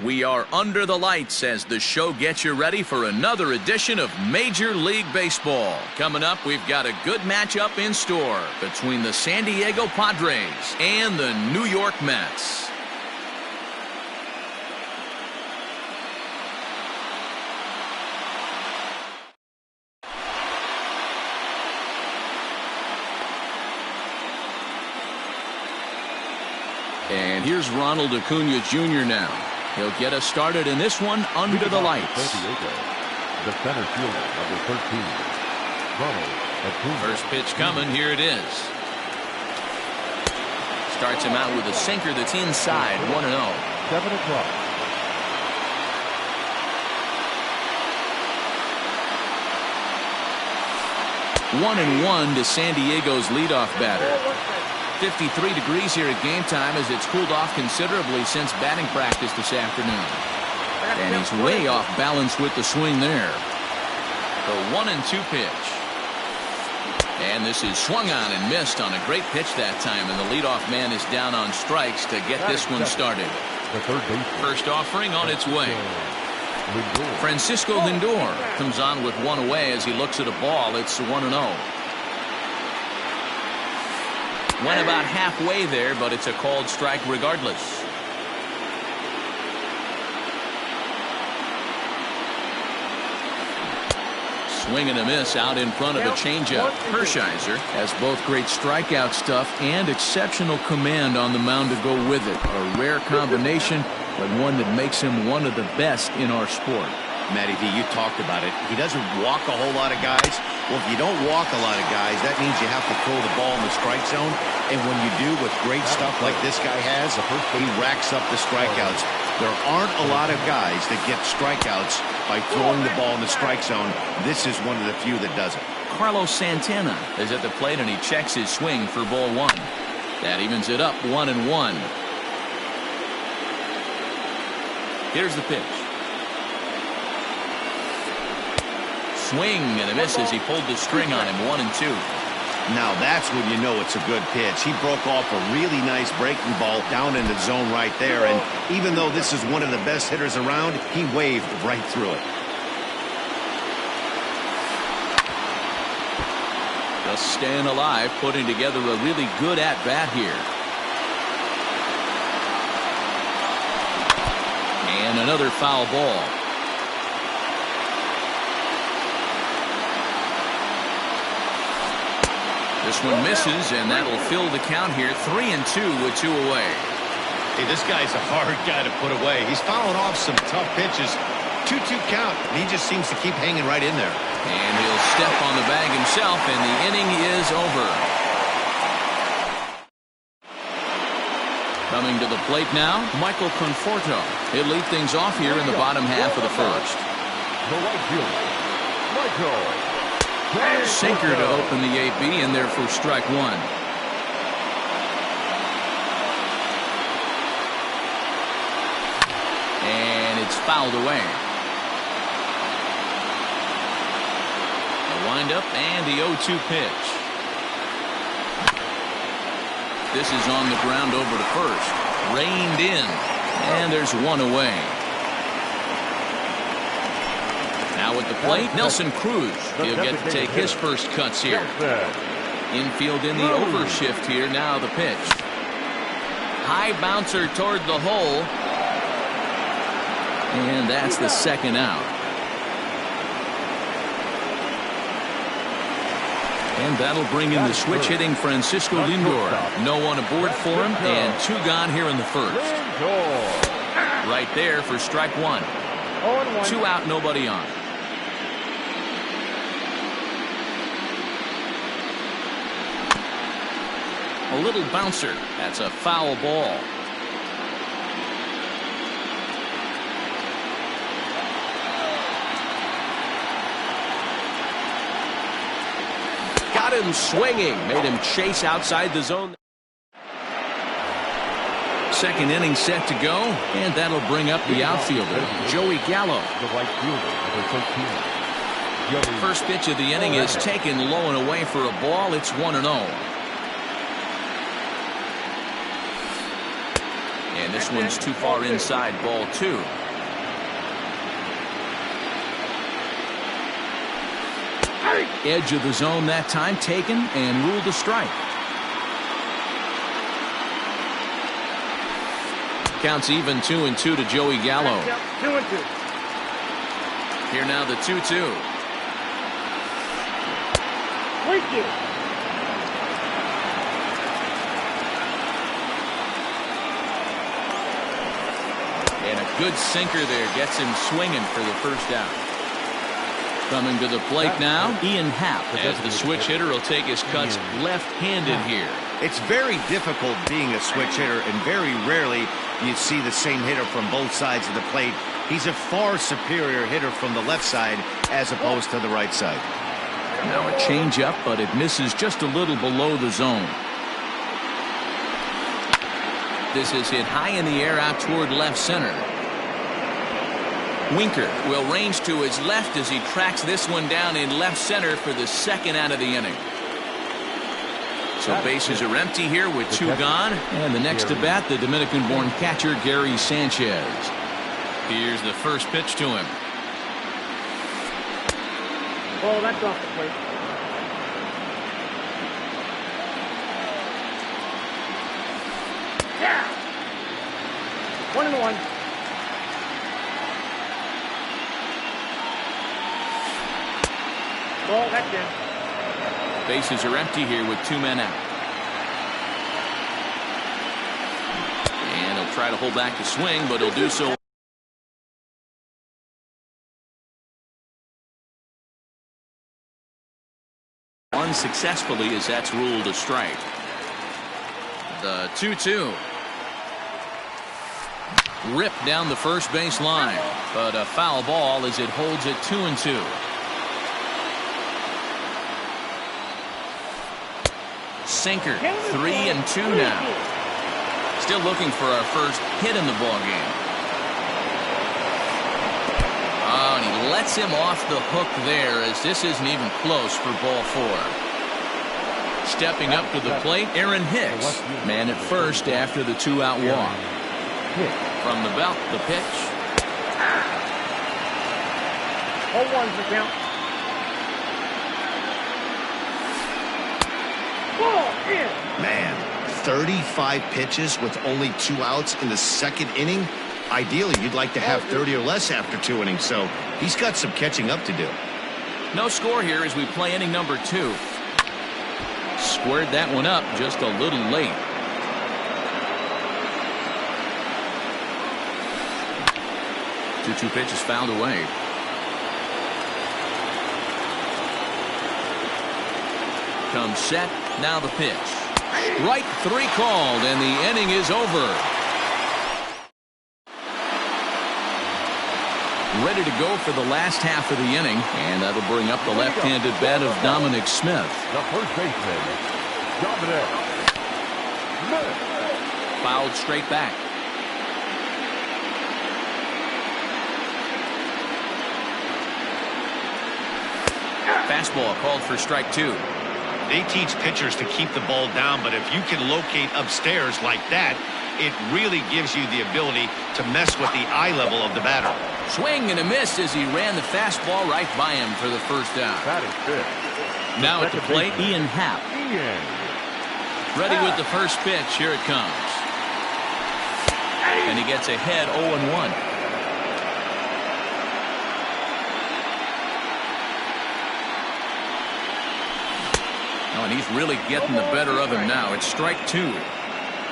We are under the lights as the show gets you ready for another edition of Major League Baseball. Coming up, we've got a good matchup in store between the San Diego Padres and the New York Mets. And here's Ronald Acuna Jr. now. He'll get us started in this one under the lights. San Diego, the center fielder, number 13, Ronald Acuna. First pitch coming. Here it is. Starts him out with a sinker that's inside, 1-0. 7 o'clock. One and one to San Diego's leadoff batter. 53 degrees here at game time as it's cooled off considerably since batting practice this afternoon. And he's way off balance with the swing there. The 1-2 pitch. And this is swung on and missed on a great pitch that time, and the leadoff man is down on strikes to get this one started. First offering on its way. Francisco Lindor comes on with one away as he looks at a ball. It's 1-0. Went about halfway there, but it's a called strike regardless. Swing and a miss out in front of a changeup. Hershiser has both great strikeout stuff and exceptional command on the mound to go with it. A rare combination, but one that makes him one of the best in our sport. Matty V, you talked about it. He doesn't walk a whole lot of guys. Well, if you don't walk a lot of guys, that means you have to throw the ball in the strike zone. And when you do with great stuff like this guy has, he racks up the strikeouts. There aren't a lot of guys that get strikeouts by throwing the ball in the strike zone. This is one of the few that does it. Carlos Santana is at the plate, and he checks his swing for ball one. That evens it up 1-1. Here's the pitch. Swing and a miss as he pulled the string on him. 1-2. Now that's when you know it's a good pitch. He broke off a really nice breaking ball down in the zone right there, and even though this is one of the best hitters around, he waved right through it. Just staying alive, putting together a really good at-bat here. And another foul ball. This one misses, and that'll fill the count here. 3-2 with 2 away. Hey, this guy's a hard guy to put away. He's fouling off some tough pitches. 2-2 count. He just seems to keep hanging right in there. And he'll step on the bag himself, and the inning is over. Coming to the plate now, Michael Conforto. He'll lead things off here in the bottom half of the first. The right fielder, Michael. Sinker to open the AB in there for strike one. And it's fouled away. A windup and the 0-2 pitch. This is on the ground over to first. Reined in. And there's one away. Now at the plate, Nelson Cruz. He'll get to take his first cuts here. Infield in the overshift here. Now the pitch. High bouncer toward the hole. And that's the second out. And that'll bring in the switch hitting Francisco Lindor. No one aboard for him, and 2 gone here in the first. Right there for strike one. 2 out, nobody on. A little bouncer. That's a foul ball. Got him swinging. Made him chase outside the zone. Second inning set to go, and that'll bring up the outfielder, Joey Gallo. The right fielder, number 13. First pitch of the inning is taken low and away for a ball. It's 1-0. And this one's too far inside, ball 2. Edge of the zone that time taken and ruled a strike. Counts even 2-2 to Joey Gallo. 2-2. Here now the 2-2. And a good sinker there gets him swinging for the first out. Coming to the plate now, Ian Happ, as the switch hitter will take his cuts left-handed here. It's very difficult being a switch hitter, and very rarely you see the same hitter from both sides of the plate. He's a far superior hitter from the left side as opposed to the right side. Now a changeup, but it misses just a little below the zone. This is hit high in the air out toward left center. Winker will range to his left as he tracks this one down in left center for the second out of the inning. So bases are empty here with 2 gone. And the next to bat, the Dominican-born catcher Gary Sanchez. Here's the first pitch to him. Oh, that's off the plate. Yeah. 1-1. Ball, that's in. Bases are empty here with 2 men out. And he'll try to hold back the swing, but he'll do so unsuccessfully as that's ruled a strike. The 2-2. Ripped down the first base line, but a foul ball as it holds it 2-2. Sinker, 3-2 now. Still looking for our first hit in the ball game. Oh, and he lets him off the hook there as this isn't even close for ball 4. Stepping up to the plate, Aaron Hicks. Man at first after the 2-out walk. From the belt, the pitch. 0-1's the count. Man, 35 pitches with only 2 outs in the second inning. Ideally, you'd like to have 30 or less after 2 innings, so he's got some catching up to do. No score here as we play inning number 2. Squared that one up just a little late. Two pitches fouled away. Comes set. Now the pitch. Strike 3 called, and the inning is over. Ready to go for the last half of the inning, and that'll bring up the left-handed bat of Dominic Smith. The first baseman, Dominic Smith. Fouled straight back. Fastball called for strike 2. They teach pitchers to keep the ball down, but if you can locate upstairs like that, it really gives you the ability to mess with the eye level of the batter. Swing and a miss as he ran the fastball right by him for the first out. That is good. Now at the plate, Ian Happ. Ready with the first pitch. Here it comes. And he gets ahead 0-1. Oh, and he's really getting the better of him now. It's strike 2.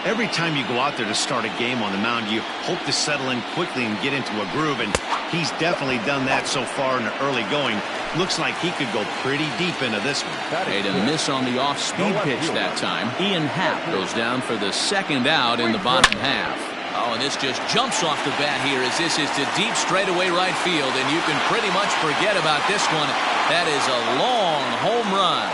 Every time you go out there to start a game on the mound, you hope to settle in quickly and get into a groove, and he's definitely done that so far in the early going. Looks like he could go pretty deep into this one. Made a miss on the off-speed pitch that time. Ian Happ goes down for the second out in the bottom half. Oh, and this just jumps off the bat here as this is to deep straightaway right field, and you can pretty much forget about this one. That is a long home run.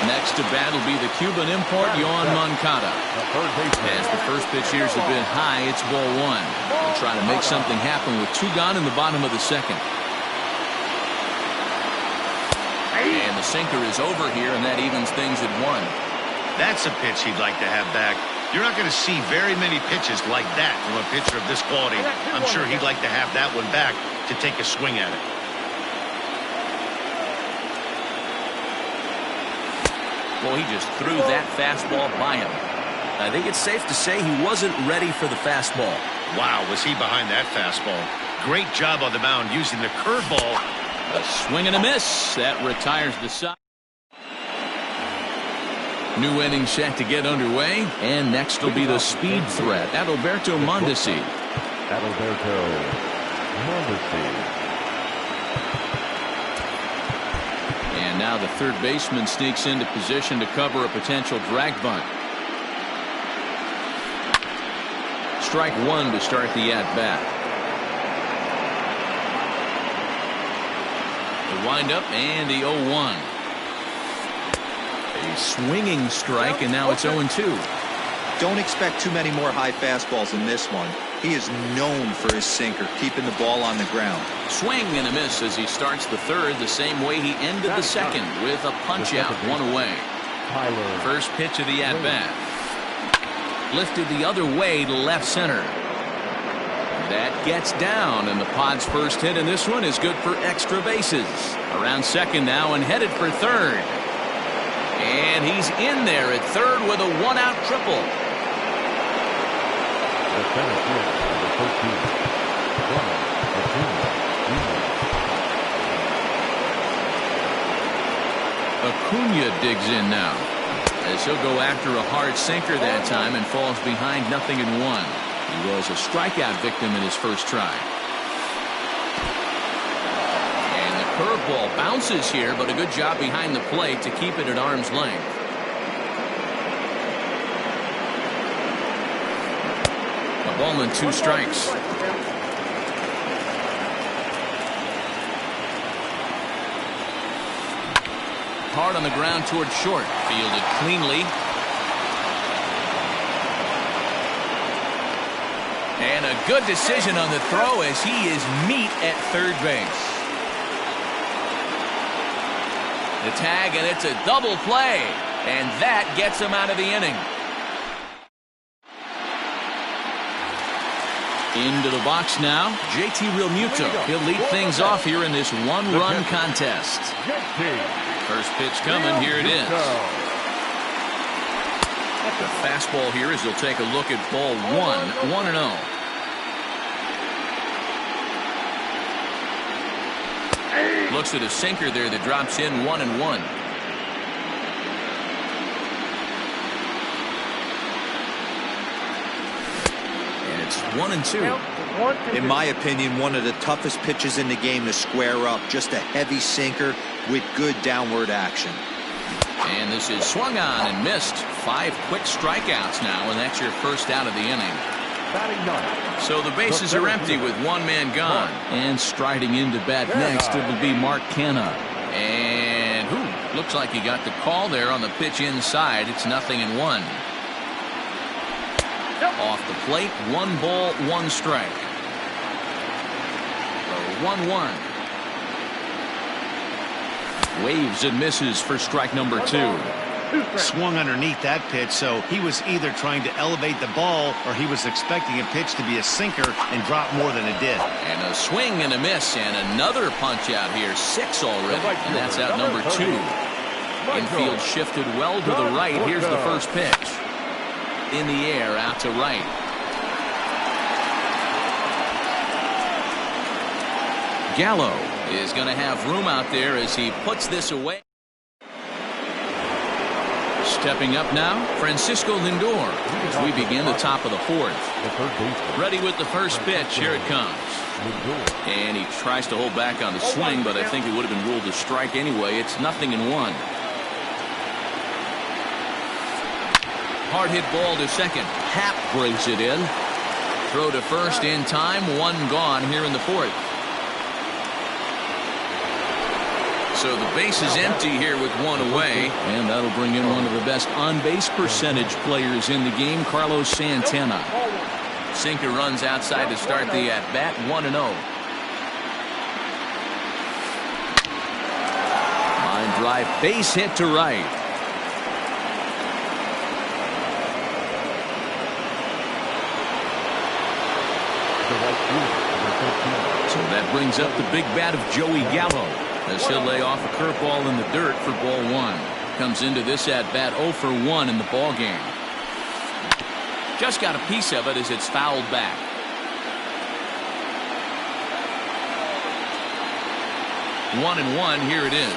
Next to bat will be the Cuban import, Yohan Moncada. As the first pitch here is a bit high, it's ball 1. They'll try to make something happen with 2 gone in the bottom of the second. And the sinker is over here, and that evens things at 1. That's a pitch he'd like to have back. You're not going to see very many pitches like that from a pitcher of this quality. I'm sure he'd like to have that one back to take a swing at it. Well, he just threw that fastball by him. I think it's safe to say he wasn't ready for the fastball. Wow, was he behind that fastball. Great job on the mound using the curveball. A swing and a miss. That retires the side. New inning set to get underway, and next will be the speed threat, Adalberto Mondesi. Adalberto Mondesi. And now the third baseman sneaks into position to cover a potential drag bunt. Strike 1 to start the at-bat. The windup and the 0-1. A swinging strike, and now it's 0-2. Don't expect too many more high fastballs in this one. He is known for his sinker, keeping the ball on the ground. Swing and a miss as he starts the third the same way he ended the second, with a punch out, 1 away. First pitch of the at-bat. Lifted the other way to left center. That gets down, and the Pod's first hit in this one is good for extra bases. Around second now and headed for third. And he's in there at third with a 1-out triple. The center field, number 13, Ronald Acuna. Acuna digs in now, as he'll go after a hard sinker that time and falls behind 0-1. He was a strikeout victim in his first try. Curveball bounces here, but a good job behind the plate to keep it at arm's length. A ball and 2 strikes. Hard on the ground toward short. Fielded cleanly. And a good decision on the throw as he is meat at third base. The tag, and it's a double play, and that gets him out of the inning. Into the box now, JT Realmuto. He'll lead things off here in this 1-run contest. First pitch coming, here it is. The fastball here as he'll take a look at ball 1, 1-0. Looks at a sinker there that drops in 1-1. And it's 1-2. In my opinion, one of the toughest pitches in the game to square up. Just a heavy sinker with good downward action. And this is swung on and missed. 5 quick strikeouts now, and that's your first out of the inning. So the bases are empty with 1 man gone. And striding into bat next, it will be Mark Canha. And looks like he got the call there on the pitch inside. It's 0-1. Off the plate, 1 ball, 1 strike. 1-1. Waves and misses for strike number 2. Swung underneath that pitch, so he was either trying to elevate the ball or he was expecting a pitch to be a sinker and drop more than it did. And a swing and a miss, and another punch out here. 6 already, and that's out number 2. Infield shifted well to the right. Here's the first pitch. In the air, out to right. Gallo is going to have room out there as he puts this away. Stepping up now, Francisco Lindor, as we begin the top of the 4th. Ready with the first pitch. Here it comes. And he tries to hold back on the swing, but I think it would have been ruled a strike anyway. It's 0-1. Hard hit ball to second. Happ brings it in. Throw to first in time. 1 gone here in the 4th. So the base is empty here with 1 away, and that'll bring in one of the best on-base percentage players in the game, Carlos Santana. Sinker runs outside to start the at-bat, 1-0. Line drive base hit to right. So that brings up the big bat of Joey Gallo as he'll lay off a curveball in the dirt for ball one. Comes into this at bat 0 for 1 in the ball game. Just got a piece of it as it's fouled back. One and one. Here it is.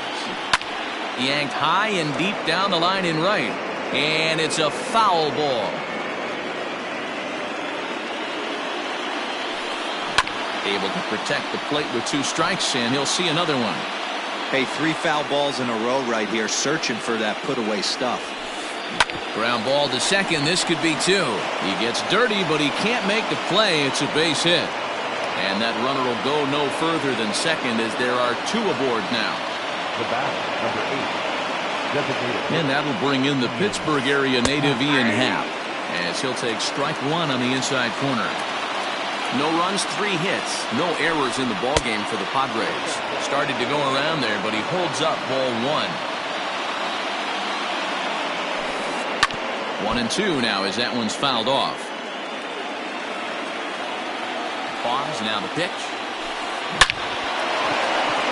Yanked high and deep down the line in right, and it's a foul ball. Able to protect the plate with 2 strikes, and he'll see another one. Hey, 3 foul balls in a row right here, searching for that put-away stuff. Ground ball to second. This could be 2. He gets dirty, but he can't make the play. It's a base hit. And that runner will go no further than second as there are 2 aboard now. The batter, number 8. Designated. And that'll bring in the Pittsburgh area native Ian Happ as he'll take strike 1 on the inside corner. No runs, 3 hits, no errors in the ballgame for the Padres. Started to go around there, but he holds up ball 1. 1-2 now as that one's fouled off. Pause, now the pitch.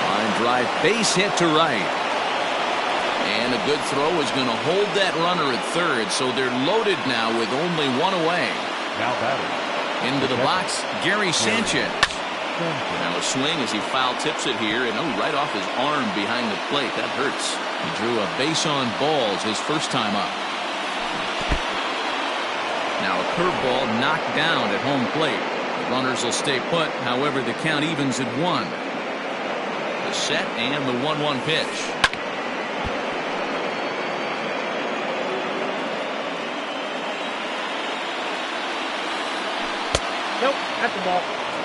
Line drive, base hit to right. And a good throw is going to hold that runner at third, so they're loaded now with only 1 away. Now batter. Into the box, Gary Sanchez. Now a swing as he foul tips it here, and right off his arm behind the plate. That hurts. He drew a base on balls his first time up. Now a curveball knocked down at home plate. The runners will stay put, however the count evens at 1. The set and the 1-1 pitch. Nope, that's the ball.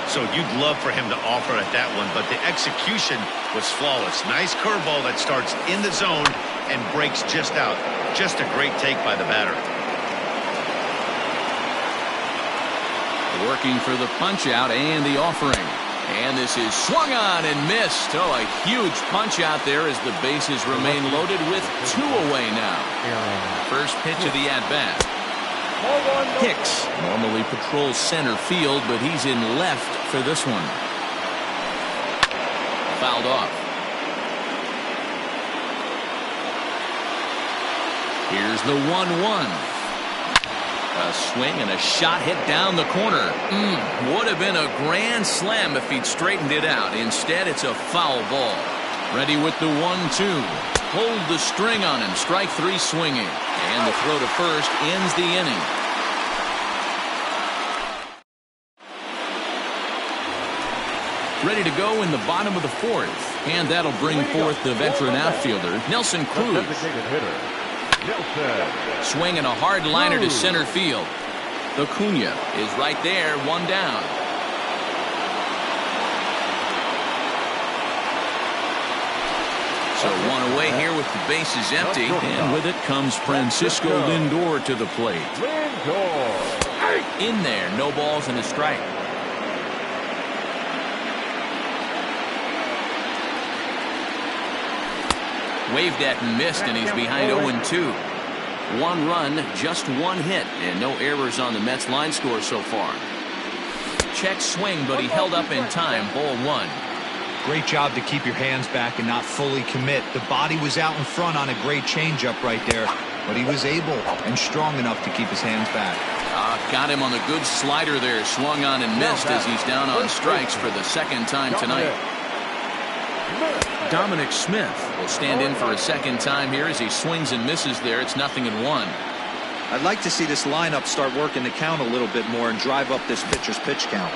So you'd love for him to offer at that one, but the execution was flawless. Nice curveball that starts in the zone and breaks just out. Just a great take by the batter. Working for the punch out and the offering. And this is swung on and missed. Oh, a huge punch out there as the bases remain loaded with 2 away now. First pitch of the at-bat. Hicks normally patrols center field, but he's in left for this one. Fouled off. Here's the 1-1. A swing and a shot hit down the corner. Would have been a grand slam if he'd straightened it out. Instead, it's a foul ball. Ready with the 1-2. Hold the string on him. Strike 3 swinging. And the throw to first ends the inning. Ready to go in the bottom of the 4th. And that'll bring forth the veteran outfielder, Nelson Cruz. Designated hitter, Nelson. Swinging a hard liner to center field. Acuna is right there, 1 down. So 1 away here with the bases empty. And with it comes Francisco Lindor to the plate. Lindor. In there, no balls and a strike. Waved at and missed, and he's behind 0-2. 1 run, just 1 hit, and no errors on the Mets line score so far. Check swing, but he held up in time. Ball 1. Great job to keep your hands back and not fully commit. The body was out in front on a great changeup right there, but he was able and strong enough to keep his hands back. Got him on a good slider there. Swung on and missed as he's down on strikes for the 2nd time tonight. Dominic Smith will stand in for a 2nd time here as he swings and misses there. It's 0-1. I'd like to see this lineup start working the count a little bit more and drive up this pitcher's pitch count.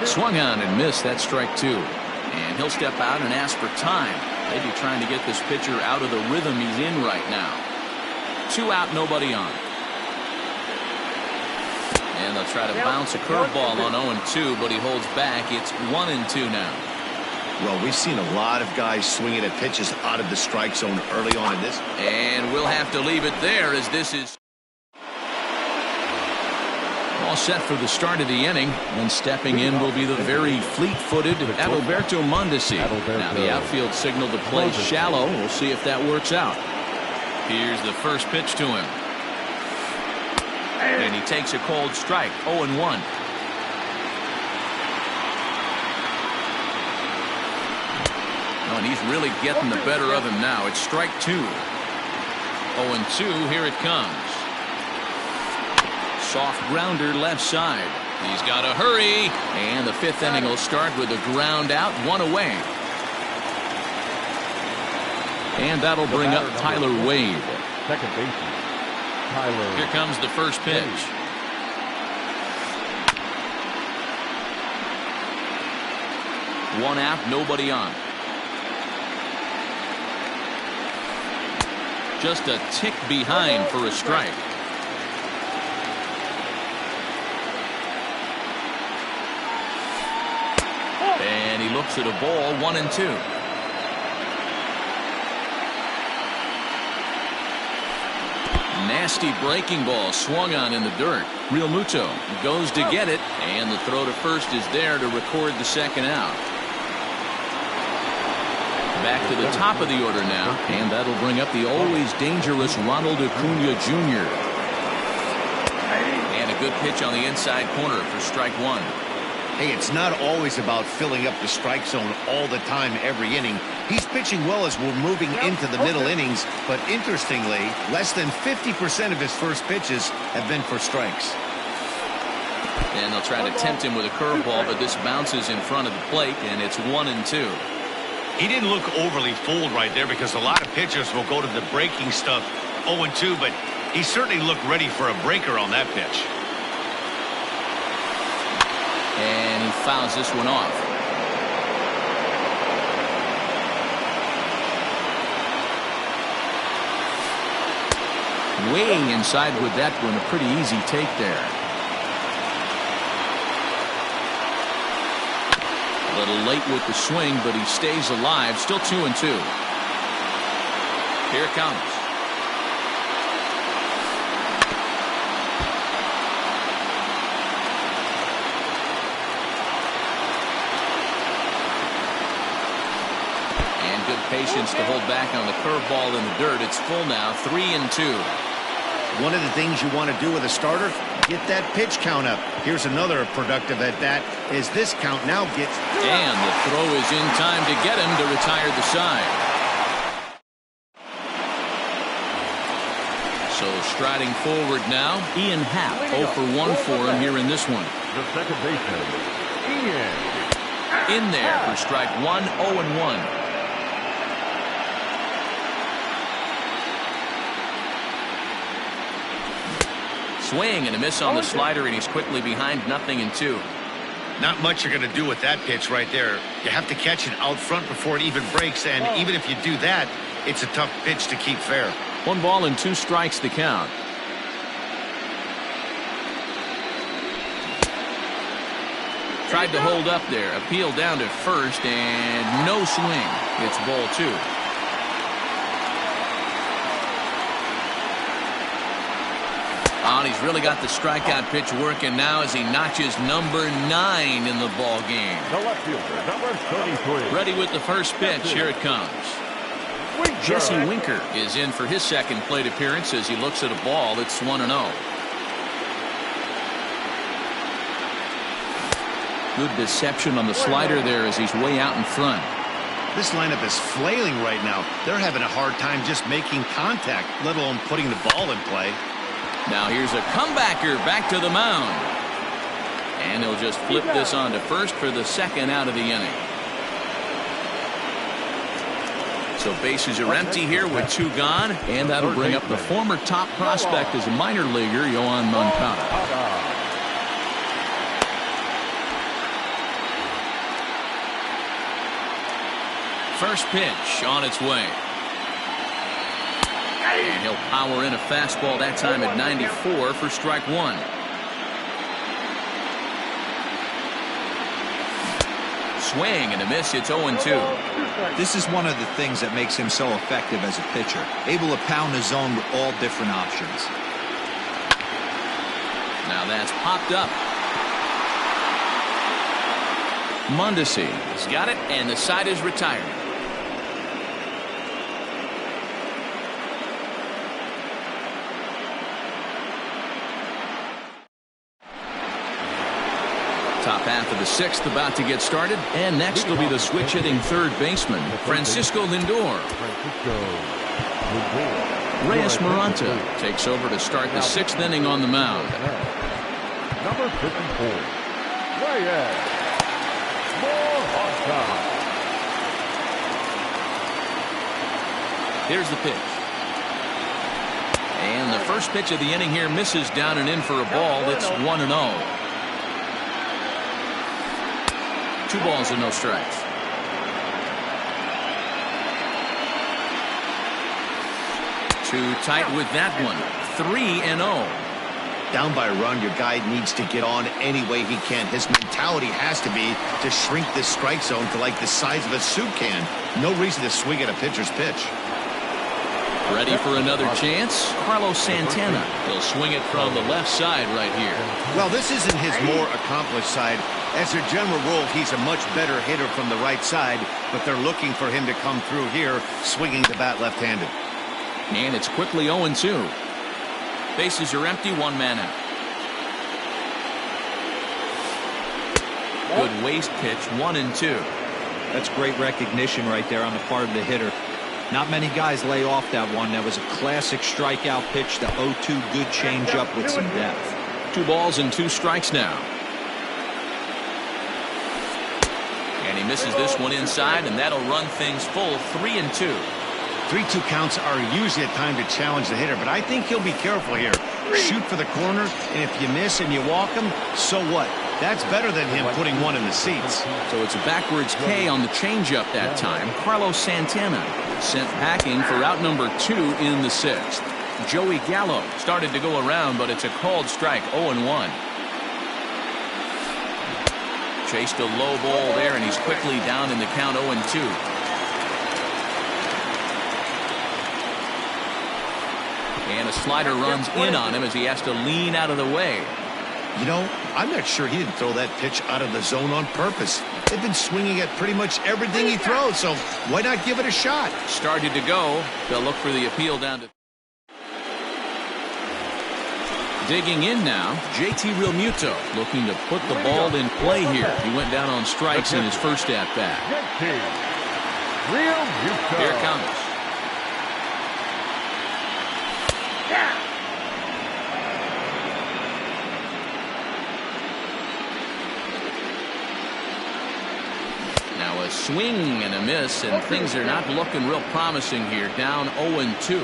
Swung on and missed. That's strike 2. And he'll step out and ask for time. Maybe trying to get this pitcher out of the rhythm he's in right now. 2 out, nobody on. And they'll try to bounce a curveball on 0-2, but he holds back. It's 1-2 now. Well, we've seen a lot of guys swinging at pitches out of the strike zone early on in this. And we'll have to leave it there as this is All set for the start of the inning, and stepping in will be the very fleet-footed Adalberto Mondesi. Now the outfield signal to play shallow. We'll see if that works out. Here's the first pitch to him. And he takes a cold strike, 0-1. Oh, and he's really getting the better of him now. It's strike 2. 0-2, here it comes. Soft grounder left side. He's got to hurry. And the fifth inning will start with a ground out, 1 away. And that'll bring up Tyler Wade. Second baseman, Tyler. Here comes the first pitch. One out, nobody on. Just a tick behind for a strike. And he looks at a ball, 1-2. Nasty breaking ball swung on in the dirt. Real Muto goes to get it, and the throw to first is there to record the second out. Back to the top of the order now, and that'll bring up the always dangerous Ronald Acuna Jr. And a good pitch on the inside corner for strike 1. Hey, it's not always about filling up the strike zone all the time every inning. He's pitching well as we're moving into the middle innings, but interestingly, less than 50% of his first pitches have been for strikes. And they'll try to tempt him with a curveball, but this bounces in front of the plate, and it's 1-2. He didn't look overly fooled right there because a lot of pitchers will go to the breaking stuff 0-2, but he certainly looked ready for a breaker on that pitch. And he fouls this one off. Weighing inside with that one, a pretty easy take there. A little late with the swing, but he stays alive. Still 2-2. Here it comes. And good patience to hold back on the curveball in the dirt. It's full now, 3-2. One of the things you want to do with a starter, get that pitch count up. Here's another productive at that as this count now gets. And the throw is in time to get him to retire the side. So striding forward now, Ian Happ. 0 for 1 for him here in this one. The second baseman, Ian. In there for strike 1, 0-1. Swing and a miss on the slider, and he's quickly behind 0-2. Not much you're going to do with that pitch right there. You have to catch it out front before it even breaks, and even if you do that, it's a tough pitch to keep fair. 1 ball and 2 strikes the count. Tried to hold up there. Appeal down to first, and no swing. It's ball 2. Oh, and he's really got the strikeout pitch working now as he notches number 9 in the ball game. The left fielder, number 33. Ready with the first pitch. Here it comes. Jesse Winker is in for his second plate appearance as he looks at a ball. It's 1-0. Good deception on the slider there as he's way out in front. This lineup is flailing right now. They're having a hard time just making contact, let alone putting the ball in play. Now here's a comebacker back to the mound. And he'll just flip this on to first for the second out of the inning. So bases are empty here with 2 gone. And that'll bring up the former top prospect as a minor leaguer, Yohan Moncada. First pitch on its way. And he'll power in a fastball that time at 94 for strike 1. Swing and a miss. It's 0-2. This is one of the things that makes him so effective as a pitcher. Able to pound the zone with all different options. Now that's popped up. Mondesi has got it, and the side is retired. Top half of the sixth about to get started, and next will be the switch-hitting third baseman, Francisco Lindor. Reyes Maranta takes over to start the sixth inning on the mound. Number 54, Reyes Maranta. Here's the pitch. And the first pitch of the inning here misses down and in for a ball. It's 1-0. 2 balls and no strikes. Too tight with that one. 3-0. Down by a run, your guy needs to get on any way he can. His mentality has to be to shrink this strike zone to like the size of a soup can. No reason to swing at a pitcher's pitch. Ready for another chance? Carlos Santana. He'll swing it from the left side right here. Well, this isn't his more accomplished side. As a general rule, he's a much better hitter from the right side, but they're looking for him to come through here, swinging the bat left-handed. And it's quickly 0-2. Bases are empty, 1 man out. Good waist pitch, 1-2. That's great recognition right there on the part of the hitter. Not many guys lay off that one. That was a classic strikeout pitch. The 0-2 good changeup with some depth. 2 balls and 2 strikes now. And he misses this one inside, and that'll run things full. 3-2. 3-2 counts are usually a time to challenge the hitter, but I think he'll be careful here. Shoot for the corner, and if you miss and you walk him, so what? That's better than him putting one in the seats. So it's a backwards K on the changeup that time. Carlos Santana sent packing for out number 2 in the 6th. Joey Gallo started to go around, but it's a called strike, 0-1. Chased a low ball there, and he's quickly down in the count, 0-2. And a slider runs in on him as he has to lean out of the way. You know, I'm not sure he didn't throw that pitch out of the zone on purpose. They've been swinging at pretty much everything he throws, so why not give it a shot? Started to go. They'll look for the appeal down to... Digging in now, JT Realmuto looking to put the ball in play here. He went down on strikes in his first at-bat. Here it comes. Now a swing and a miss, and things are not looking real promising here. Down 0-2.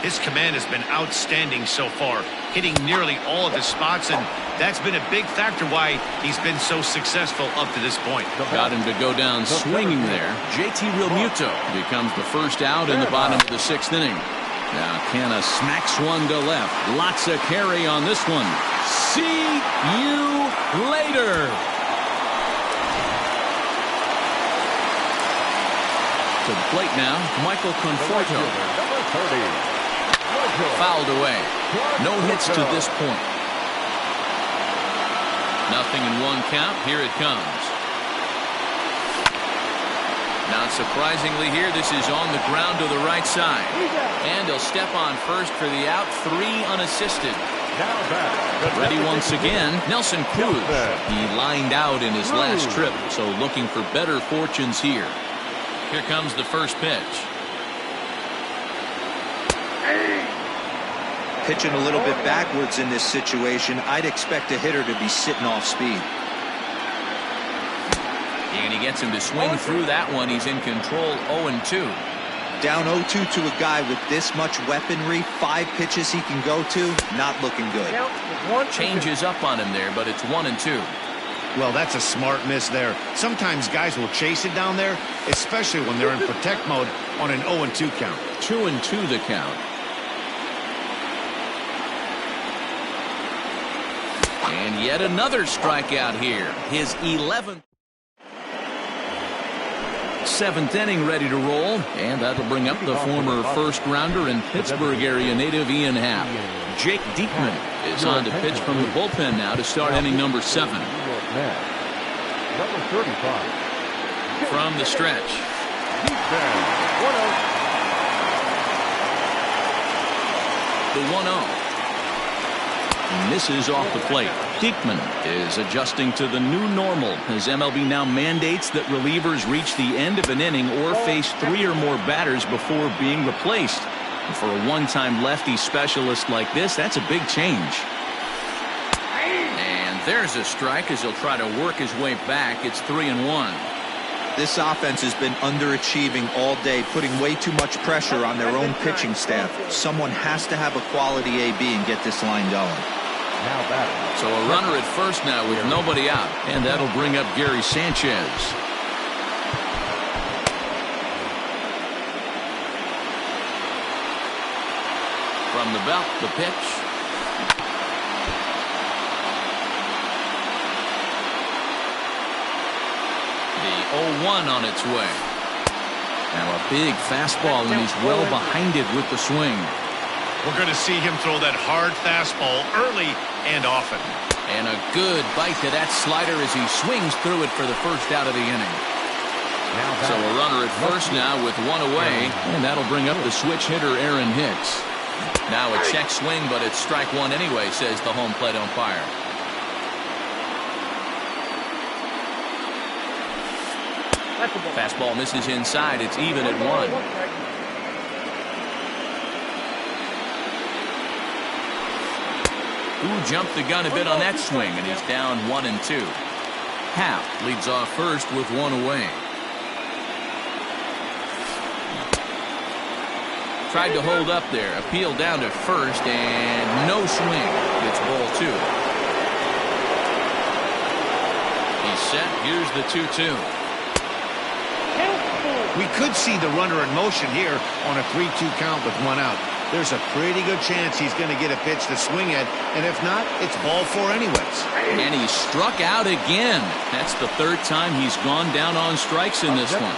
His command has been outstanding so far, hitting nearly all of his spots, and that's been a big factor why he's been so successful up to this point. Got him to go down swinging there. JT Realmuto becomes the first out in the bottom of the 6th inning. Now Canna smacks one to left. Lots of carry on this one. See you later. To the plate now, Michael Conforto. Fouled away. No hits to this point. Nothing in 1 count. Here it comes. Not surprisingly here, this is on the ground to the right side. And he'll step on first for the out. 3 unassisted. Ready once again, Nelson Cruz. He lined out in his last trip, so looking for better fortunes here. Here comes the first pitch. Pitching a little bit backwards in this situation. I'd expect a hitter to be sitting off speed. And he gets him to swing through that one. He's in control, 0-2. Down 0-2 to a guy with this much weaponry, 5 pitches he can go to, not looking good. Changes up on him there, but it's 1-2. Well, that's a smart miss there. Sometimes guys will chase it down there, especially when they're in protect mode on an 0-2 count. 2-2 the count. And yet another strikeout here. His 11th. 7th inning ready to roll, and that'll bring up the former first-rounder and Pittsburgh area native Ian Happ. Jake Diekman is on to pitch from the bullpen now to start inning number 7. Number 35. From the stretch. The 1-0. Misses off the plate. Diekman is adjusting to the new normal as MLB now mandates that relievers reach the end of an inning or face 3 or more batters before being replaced. And for a one-time lefty specialist like this, that's a big change. And there's a strike as he'll try to work his way back. It's 3-1. This offense has been underachieving all day, putting way too much pressure on their own pitching staff. Someone has to have a quality AB and get this line going. Now batting. So a runner at first now with nobody out, and that'll bring up Gary Sanchez. From the belt, the pitch. The 0-1 on its way. Now a big fastball, and he's well behind it with the swing. We're going to see him throw that hard fastball early and often. And a good bite to that slider as he swings through it for the first out of the inning. So a runner at first now with 1 away, and that'll bring up the switch hitter Aaron Hicks. Now a check swing, but it's strike 1 anyway, says the home plate umpire. Fastball misses inside. It's even at 1. Ooh, jumped the gun a bit on that swing, and he's down 1-2. Happ leads off first with 1 away. Tried to hold up there. Appeal down to first, and no swing. It's ball 2. He's set. Here's the 2-2. We could see the runner in motion here on a 3-2 count with 1 out. There's a pretty good chance he's going to get a pitch to swing at, and if not, it's ball 4 anyways. And he struck out again. That's the 3rd time he's gone down on strikes in this one.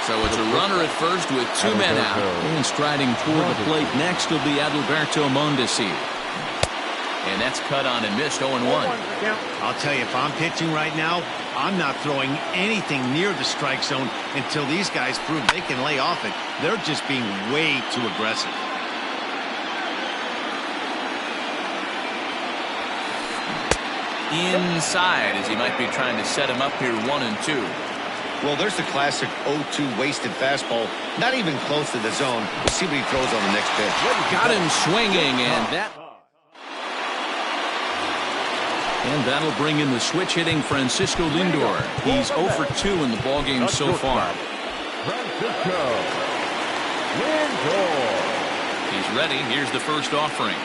So it's a runner at first with 2 men out. And striding toward the plate next will be Adalberto Mondesi. And that's cut on and missed 0-1. I'll tell you, if I'm pitching right now, I'm not throwing anything near the strike zone until these guys prove they can lay off it. They're just being way too aggressive. Inside as he might be trying to set him up here 1-2. Well, there's the classic 0-2 wasted fastball. Not even close to the zone. We'll see what he throws on the next pitch. Got him swinging, and that'll bring in the switch hitting Francisco Lindor. He's 0 for 2 in the ballgame so far. Francisco Lindor. He's ready. Here's the first offering.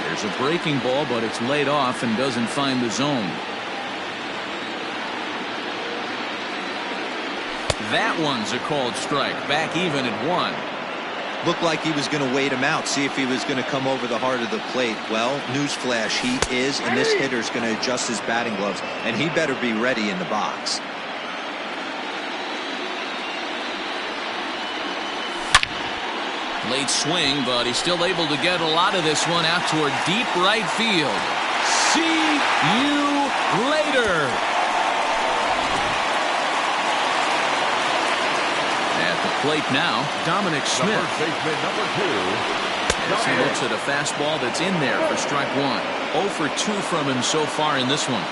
There's a breaking ball, but it's laid off and doesn't find the zone. That one's a called strike. Back even at 1. Looked like he was going to wait him out, see if he was going to come over the heart of the plate. Well, newsflash, he is, and this hitter's going to adjust his batting gloves, and he better be ready in the box. Late swing, but he's still able to get a lot of this one out toward deep right field. See you later. At the plate now, Dominic Smith. First baseman number 2. As he looks at a fastball that's in there for strike 1. 0 for 2 from him so far in this one.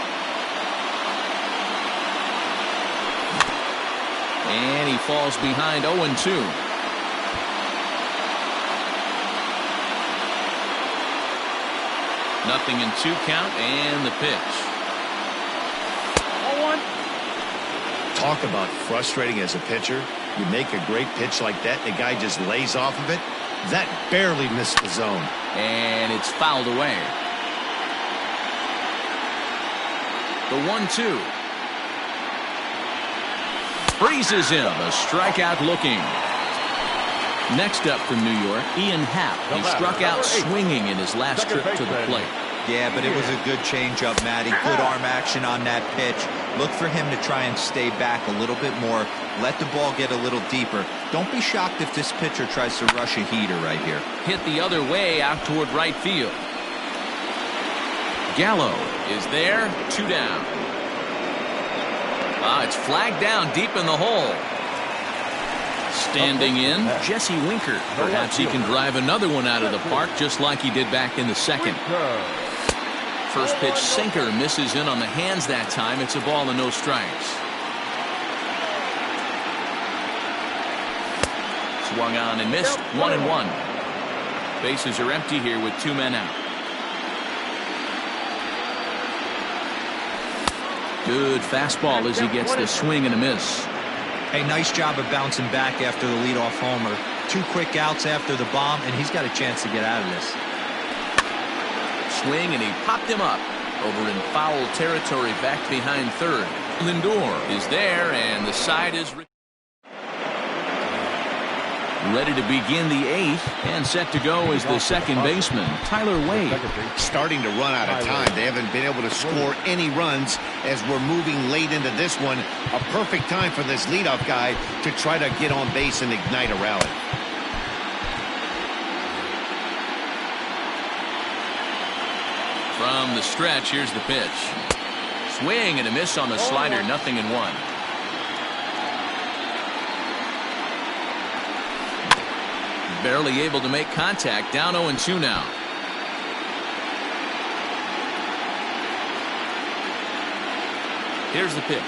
And he falls behind 0-2. Nothing in 2 count, and the pitch. 0-1. Talk about frustrating as a pitcher. You make a great pitch like that, the guy just lays off of it. That barely missed the zone. And it's fouled away. The 1-2. Freezes him. A strikeout looking. Next up from New York, Ian Happ. He struck out swinging in his last trip to the plate. Yeah, but it was a good changeup, Matty. Good arm action on that pitch. Look for him to try and stay back a little bit more. Let the ball get a little deeper. Don't be shocked if this pitcher tries to rush a heater right here. Hit the other way out toward right field. Gallo is there. 2 down. It's flagged down deep in the hole. Standing in, Jesse Winker. Perhaps he can drive another one out of the park just like he did back in the second. First pitch sinker misses in on the hands that time. It's a ball and no strikes. Swung on and missed. 1-1. Bases are empty here with 2 men out. Good fastball as he gets the swing and a miss. Hey, nice job of bouncing back after the leadoff homer. 2 quick outs after the bomb, and he's got a chance to get out of this. Swing, and he popped him up over in foul territory back behind third. Lindor is there, and the side is ready to begin the 8th, and set to go is the second baseman, Tyler Wade. Starting to run out of time. They haven't been able to score any runs as we're moving late into this one. A perfect time for this leadoff guy to try to get on base and ignite a rally. From the stretch, here's the pitch. Swing and a miss on the slider, 0-1. Barely able to make contact, down 0-2 now. Here's the pitch.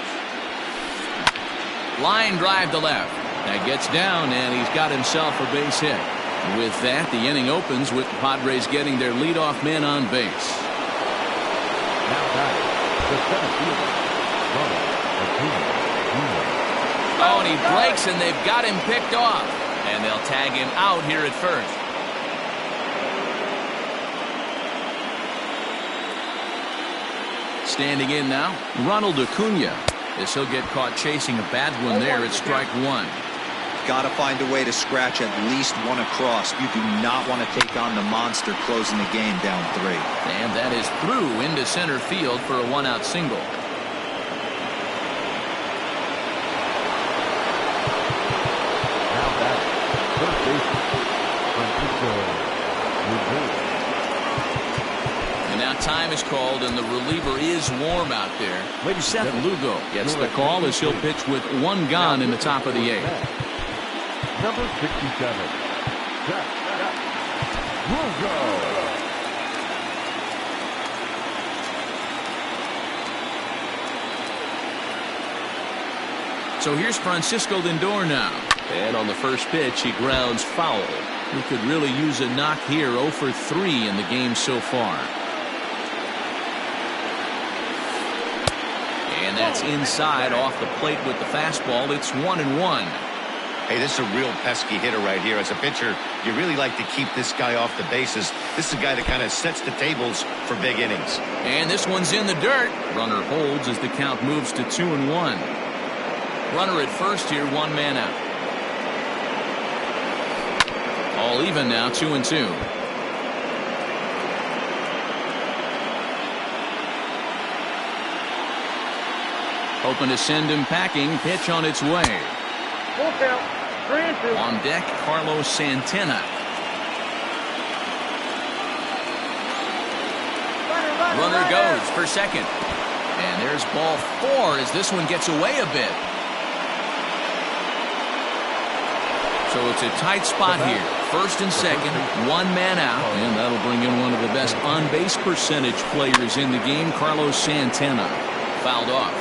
Line drive to left. That gets down, and he's got himself a base hit. With that, the inning opens with the Padres getting their leadoff man on base. Now batting, the center fielder, Ronald Acuna Jr. Oh, and he breaks, and they've got him picked off. And they'll tag him out here at first. Standing in now, Ronald Acuna. As he'll get caught chasing a bad one there at strike 1. Got to find a way to scratch at least one across. You do not want to take on the monster closing the game down 3. And that is through into center field for a 1-out single. And now time is called, and the reliever is warm out there. Seth Lugo gets the call as he'll pitch with 1 gone in the top of the 8th. Number 67, Seth Lugo. So here's Francisco Lindor now. And on the first pitch, he grounds foul. He could really use a knock here. 0 for 3 in the game so far. And that's inside off the plate with the fastball. It's 1-1. Hey, this is a real pesky hitter right here. As a pitcher, you really like to keep this guy off the bases. This is a guy that kind of sets the tables for big innings. And this one's in the dirt. Runner holds as the count moves to 2-1. Runner at first here, 1 man out. All even now, 2-2. Hoping to send him packing. Pitch on its way. Full count. 3-2. On deck, Carlos Santana. Runner goes for second. And there's ball 4 as this one gets away a bit. So it's a tight spot here. First and second, 1 man out. And that'll bring in one of the best on-base percentage players in the game, Carlos Santana. Fouled off.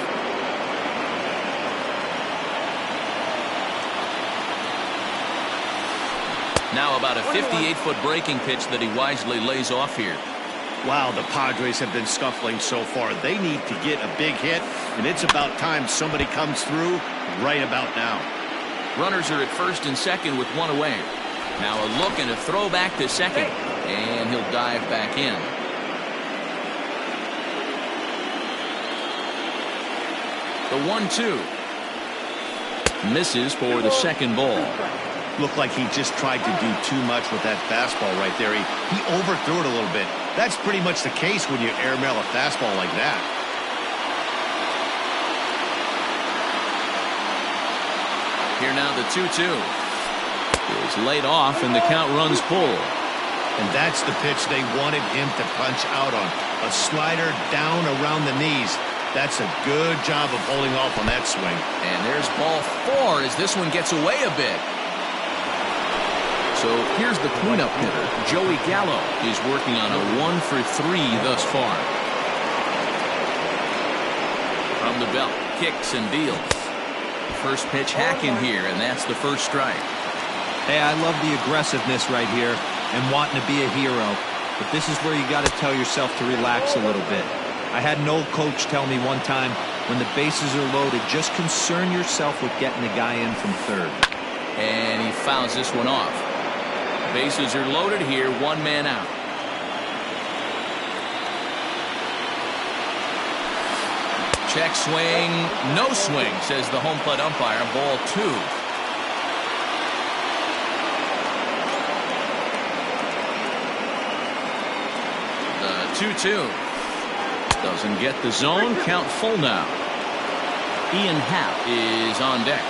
Now about a 58-foot breaking pitch that he wisely lays off here. Wow, the Padres have been scuffling so far. They need to get a big hit, and it's about time somebody comes through right about now. Runners are at first and second with 1 away. Now a look and a throw back to second. And he'll dive back in. The 1-2. Misses for the second ball. Looked like he just tried to do too much with that fastball right there. He overthrew it a little bit. That's pretty much the case when you airmail a fastball like that. Here now the 2-2. Is laid off, and the count runs full. And that's the pitch they wanted him to punch out on. A slider down around the knees. That's a good job of holding off on that swing. And there's ball 4 as this one gets away a bit. So here's the cleanup hitter, Joey Gallo. He's working on a 1-for-3 thus far. From the belt, kicks and deals. First pitch hacking here, and that's the first strike. Hey, I love the aggressiveness right here and wanting to be a hero. But this is where you got to tell yourself to relax a little bit. I had an old coach tell me one time, when the bases are loaded, just concern yourself with getting the guy in from third. And he fouls this one off. Bases are loaded here, 1 man out. Check swing, no swing, says the home plate umpire. Ball 2. The 2-2. Doesn't get the zone. Count full now. Ian Happ is on deck.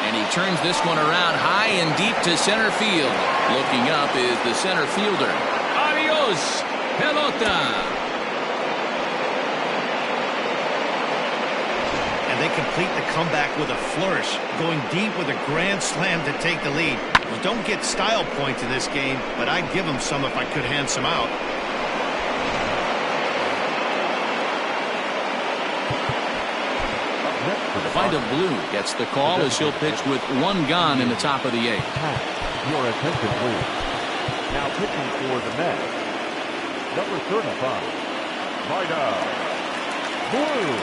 And he turns this one around high and deep to center field. Looking up is the center fielder. Adios, pelota. And they complete the comeback with a flourish, going deep with a grand slam to take the lead. You don't get style points in this game, but I'd give them some if I could hand some out. Vida Blue gets the call as he'll pitch with 1 gone in the top of the 8th. Your attention, please. Now pitching for the Mets, number 35, Vida Blue.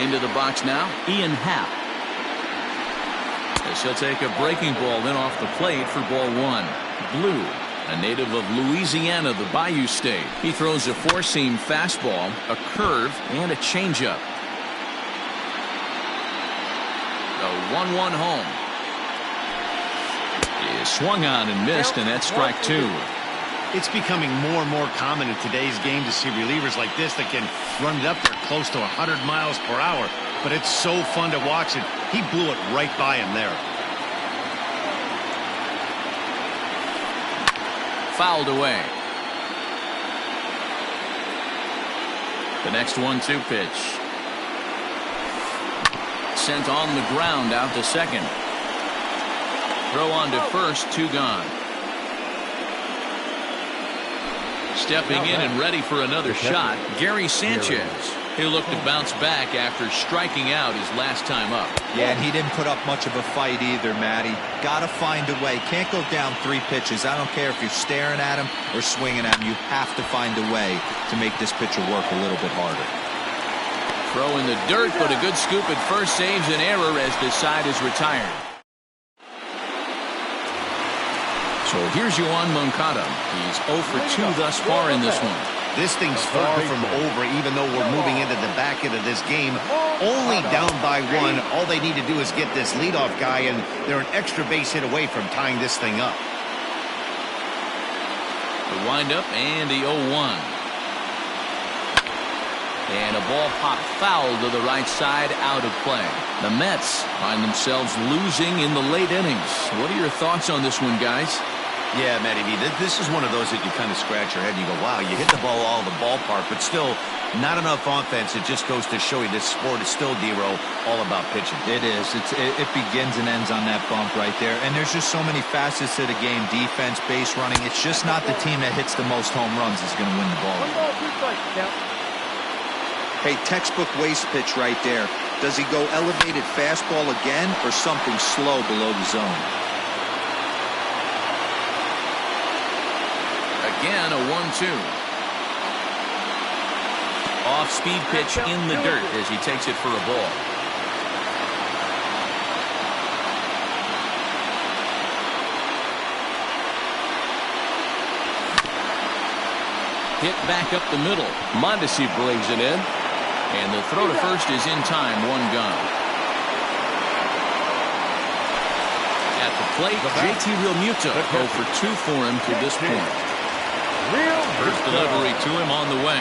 Into the box now, Ian Happ. As he'll take a breaking ball in off the plate for ball 1. Blue, a native of Louisiana, the Bayou State. He throws a 4-seam fastball, a curve, and a changeup. The 1-1 home. Is swung on and missed, and that's strike 2. It's becoming more and more common in today's game to see relievers like this that can run it up there close to 100 miles per hour. But it's so fun to watch it. He blew it right by him there. Fouled away. The next 1-2 pitch. Sent on the ground out to second. Throw on to first, 2 gone. Stepping in and ready for another shot, Gary Sanchez. He'll look to bounce back after striking out his last time up. Yeah, and he didn't put up much of a fight either, Matty. Got to find a way. Can't go down 3 pitches. I don't care if you're staring at him or swinging at him. You have to find a way to make this pitcher work a little bit harder. Throw in the dirt, but a good scoop at first saves an error as the side is retired. So here's Yoan Moncada. He's 0 for 2 thus far in this one. This thing's far from over, even though we're moving into the back end of this game. Only down by 1. All they need to do is get this leadoff guy, and they're an extra base hit away from tying this thing up. The windup and the 0-1. And a ball popped foul to the right side, out of play. The Mets find themselves losing in the late innings. What are your thoughts on this one, guys? Yeah, Matty V, this is one of those that you kind of scratch your head and you go, wow, you hit the ball all the ballpark, but still not enough offense. It just goes to show you this sport is still, D-Row, all about pitching. It is. It begins and ends on that bump right there. And there's just so many facets to the game. Defense, base running. It's just not the team that hits the most home runs is going to win the ball. Hey, textbook waste pitch right there. Does he go elevated fastball again or something slow below the zone? Again, a 1-2. Off-speed pitch in the dirt as he takes it for a ball. Hit back up the middle. Mondesi brings it in. And the throw to first is in time, 1 gone. At the plate, JT Realmuto. 0 for 2 for him to this point. First delivery to him on the way.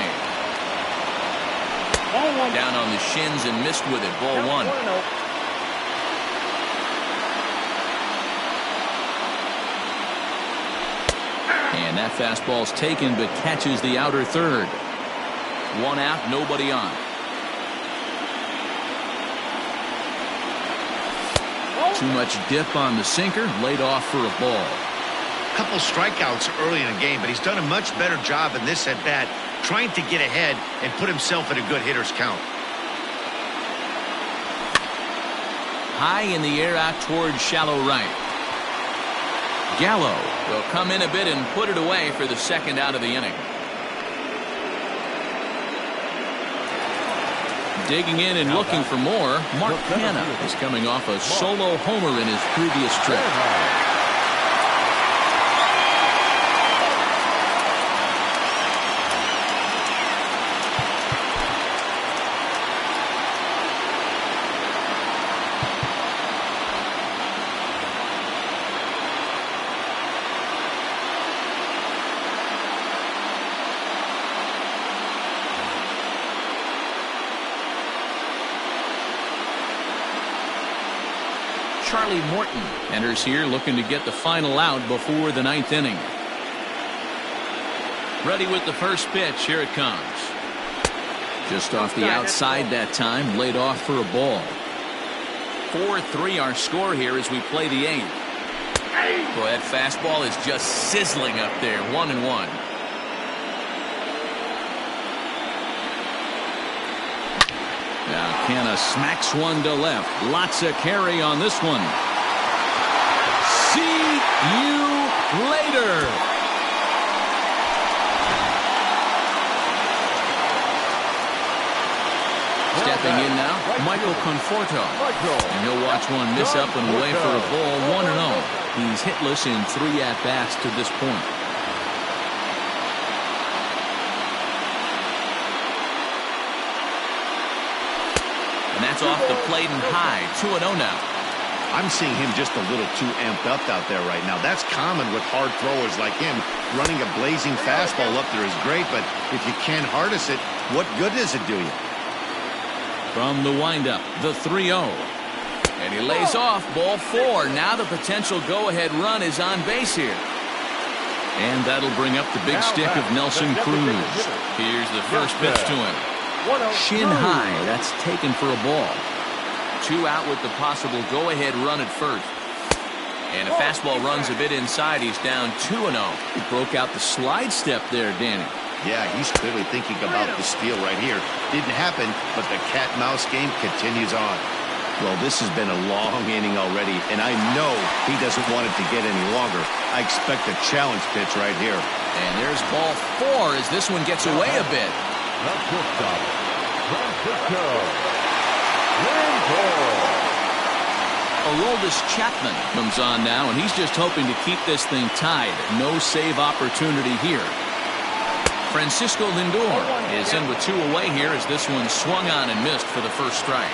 Down on the shins and missed with it. Ball 1. And that fastball's taken but catches the outer third. 1 out, nobody on. Too much dip on the sinker, laid off for a ball. Couple strikeouts early in the game, but he's done a much better job in this at bat, trying to get ahead and put himself in a good hitter's count. High in the air out towards shallow right. Gallo will come in a bit and put it away for the second out of the inning. Digging in and looking for more, Mark Canha is coming off a solo homer in his previous trip. Charlie Morton enters here looking to get the final out before the 9th inning. Ready with the first pitch. Here it comes. Just off the outside that time. Laid off for a ball. 4-3 our score here as we play the 8th. Boy, that fastball is just sizzling up there. 1-1. Now Canha smacks one to left. Lots of carry on this one. See you later. Stepping in now, Michael Conforto. And he'll watch one miss up and away for a ball. 1-0. He's hitless in 3 at-bats to this point. And that's off the plate and high. 2-0 now. I'm seeing him just a little too amped up out there right now. That's common with hard throwers like him. Running a blazing fastball up there is great, but if you can't harness it, what good does it do you? From the windup, the 3-0. And he lays off. Ball 4. Now the potential go-ahead run is on base here. And that'll bring up the big stick of Nelson Cruz. Here's the first pitch to him. Shin high. That's taken for a ball. 2 out with the possible go-ahead run at first. And a fastball runs a bit inside. He's down 2-0. He broke out the slide step there, Danny. Yeah, he's clearly thinking about the steal right here. Didn't happen, but the cat-mouse game continues on. Well, this has been a long inning already, and I know he doesn't want it to get any longer. I expect a challenge pitch right here. And there's ball 4 as this one gets away a bit. Aroldis Chapman comes on now, and he's just hoping to keep this thing tied. No save opportunity here. Francisco Lindor is in with 2 away here as this one swung on and missed for the first strike.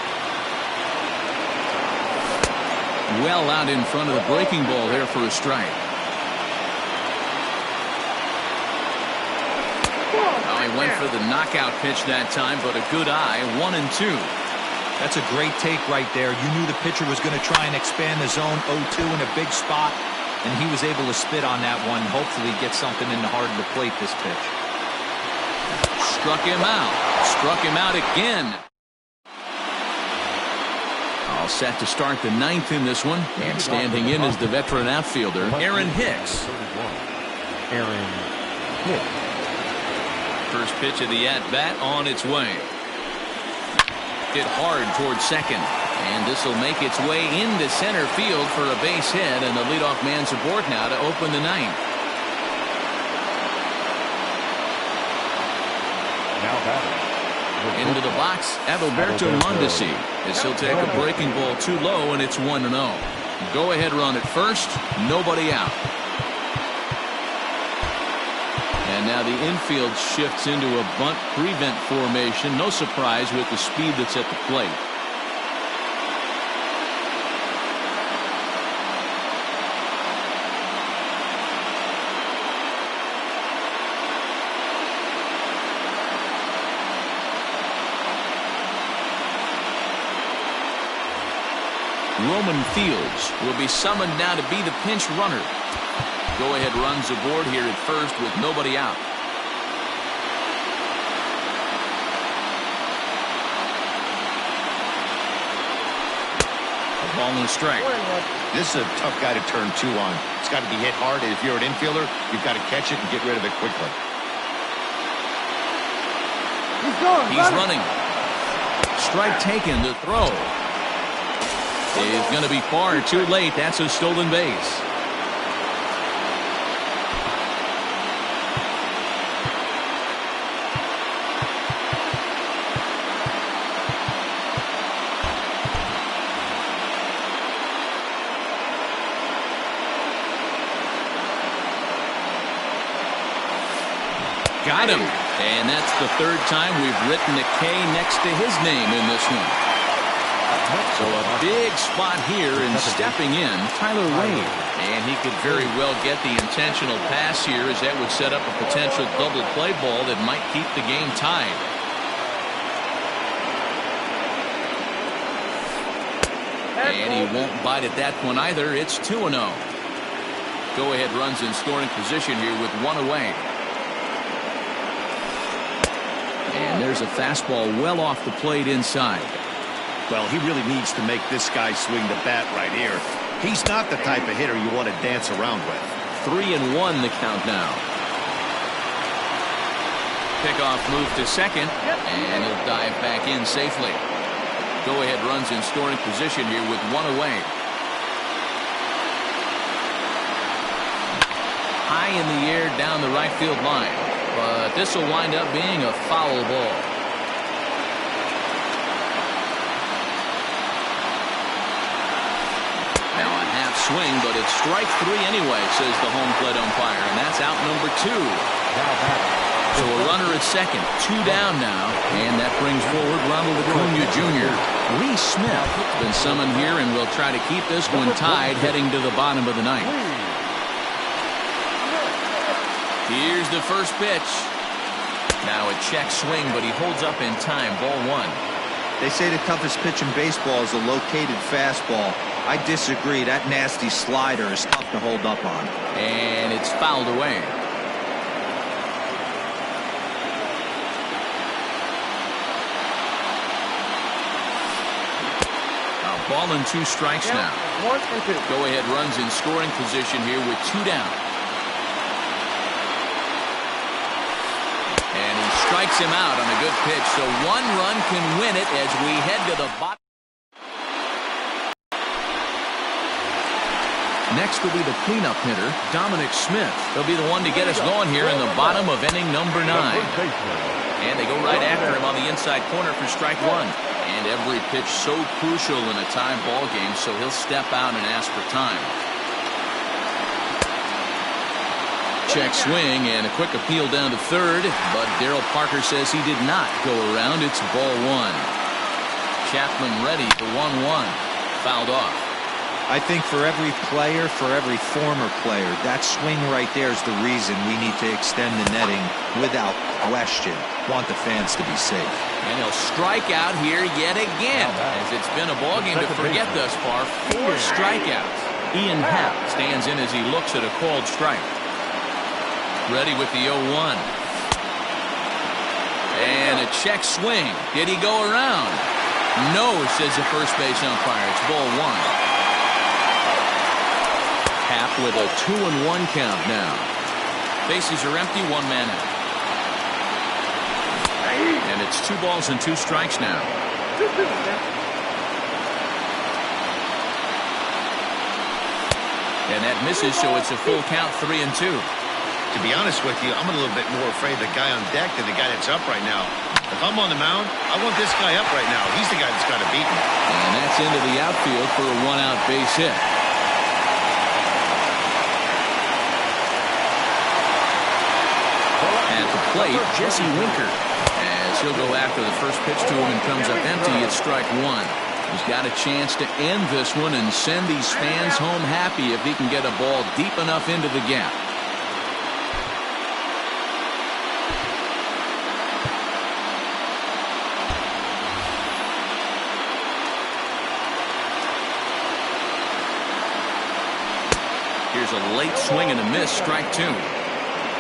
Well out in front of the breaking ball there for a strike. Oh, he went for the knockout pitch that time, but a good eye. 1-2. That's a great take right there. You knew the pitcher was going to try and expand the zone 0-2 in a big spot, and he was able to spit on that one. Hopefully get something in the heart of the plate this pitch. Struck him out. Struck him out again. All set to start the 9th in this one. And standing in is the veteran outfielder, Aaron Hicks. Aaron Hicks. First pitch of the at-bat on its way. Hit hard towards second. And this will make its way into center field for a base hit. And the leadoff man's aboard now to open the 9th. Now batting. Into the box, Adalberto Mondesi, as he'll take a breaking ball too low, and it's 1-0. Go-ahead run at first, nobody out. And now the infield shifts into a bunt prevent formation. No surprise with the speed that's at the plate. Roman Fields will be summoned now to be the pinch runner. Go-ahead runs aboard here at first with nobody out. A ball and a strike. This is a tough guy to turn two on. It's got to be hit hard, and if you're an infielder, you've got to catch it and get rid of it quickly. He's running. Strike taken. The throw is going to be far too late. That's a stolen base. Got him. And that's the third time we've written a K next to his name in this one. So a big spot here, and stepping in, Tyler Wade. And he could very well get the intentional pass here, as that would set up a potential double play ball that might keep the game tied. And he won't bite at that one either. It's 2-0. Go-ahead runs in scoring position here with one away. And there's a fastball well off the plate inside. Well, he really needs to make this guy swing the bat right here. He's not the type of hitter you want to dance around with. 3-1 the count now. Pickoff move to second, and he'll dive back in safely. Go-ahead runs in scoring position here with one away. High in the air down the right field line. But this will wind up being a foul ball. Now a half swing, but it's strike three anyway, says the home plate umpire, and that's out number 2. So a runner at second, 2 down now, and that brings forward Ronald Acuna Jr. Lee Smith has been summoned here and will try to keep this one tied heading to the bottom of the ninth. Here's the first pitch. Now a check swing, but he holds up in time. Ball 1. They say the toughest pitch in baseball is a located fastball. I disagree. That nasty slider is tough to hold up on. And it's fouled away. Ball and 2 strikes now. 1 and 2. Go-ahead runs in scoring position here with 2 down. And he strikes him out on a good pitch, so 1 run can win it as we head to the bottom. Next will be the cleanup hitter, Dominic Smith. He'll be the one to get us going here in the bottom of inning number 9. And they go right after him on the inside corner for strike 1. And every pitch so crucial in a tie ball game, so he'll step out and ask for time. Check swing and a quick appeal down to third, but Darryl Parker says he did not go around. It's ball 1. Chapman ready for 1-1. Fouled off. I think for every player, for every former player, that swing right there is the reason we need to extend the netting without question. Want the fans to be safe. And he'll strike out here yet again, as it's been a ball game to forget thus far. 4 strikeouts. Ian Happ stands in as he looks at a called strike. Ready with the 0-1. And a check swing. Did he go around? No, says the first base umpire. It's ball 1. Happ with a 2-1 count now. Bases are empty, 1 man out. And it's 2 balls and 2 strikes now. And that misses, so it's a full count, 3-2. To be honest with you, I'm a little bit more afraid of the guy on deck than the guy that's up right now. If I'm on the mound, I want this guy up right now. He's the guy that's got to beat me. And that's into the outfield for a 1-out base hit. At the plate, Jesse Winker, as he'll go after the first pitch to him and comes up empty. It's strike 1. He's got a chance to end this one and send these fans home happy if he can get a ball deep enough into the gap. a late swing and a miss, strike 2.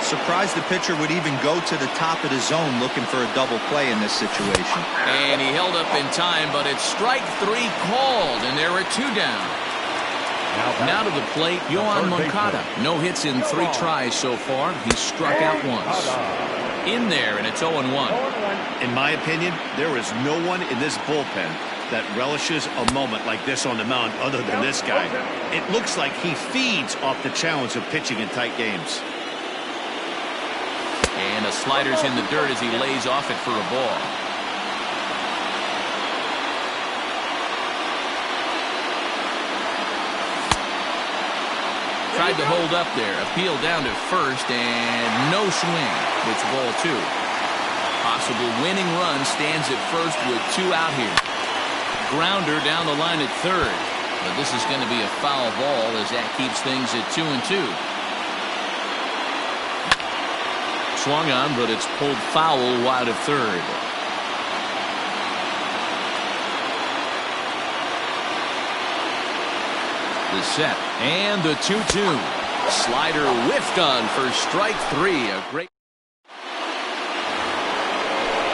Surprised the pitcher would even go to the top of the zone looking for a double play in this situation. And he held up in time, but it's strike 3 called, and there are 2 down. Now to the plate, Yohan Moncada. No hits in 3 tries so far. He's struck out once. In there, and it's 0-1. In my opinion, there is no one in this bullpen that relishes a moment like this on the mound other than this guy. It looks like he feeds off the challenge of pitching in tight games. And a slider's in the dirt as he lays off it for a ball. Tried to hold up there. Appeal down to first, and no swing. It's ball 2. Possible winning run stands at first with 2 out here. Grounder down the line at third. But this is going to be a foul ball as that keeps things at 2-2. Swung on, but it's pulled foul wide of third. The set and the 2-2. Slider whiffed on for strike 3. A great.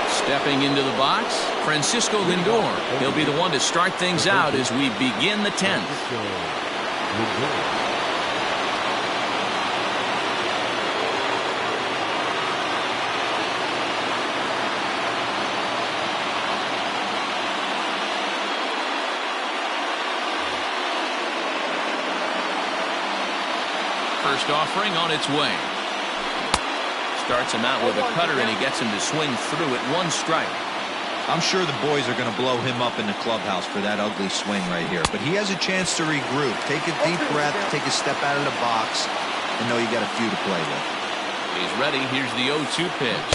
Stepping into the box, Francisco Lindor. He'll be the one to start things out as we begin the 10th. First offering on its way. Starts him out with a cutter, and he gets him to swing through at 1 strike. I'm sure the boys are going to blow him up in the clubhouse for that ugly swing right here. But he has a chance to regroup. Take a deep breath, take a step out of the box, and know you got a few to play with. He's ready. Here's the 0-2 pitch.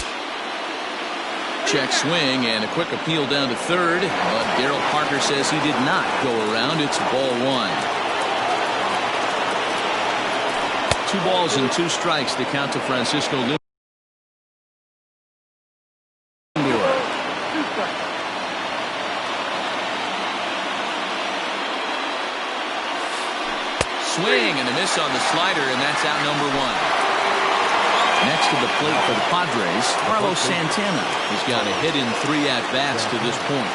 Check swing and a quick appeal down to third. But Darryl Parker says he did not go around. It's ball 1. 2 balls and 2 strikes to count to Francisco Lindor. Swing and a miss on the slider, and that's out number 1. Next to the plate for the Padres, Carlos Santana. He's got a hit in 3 at-bats to this point.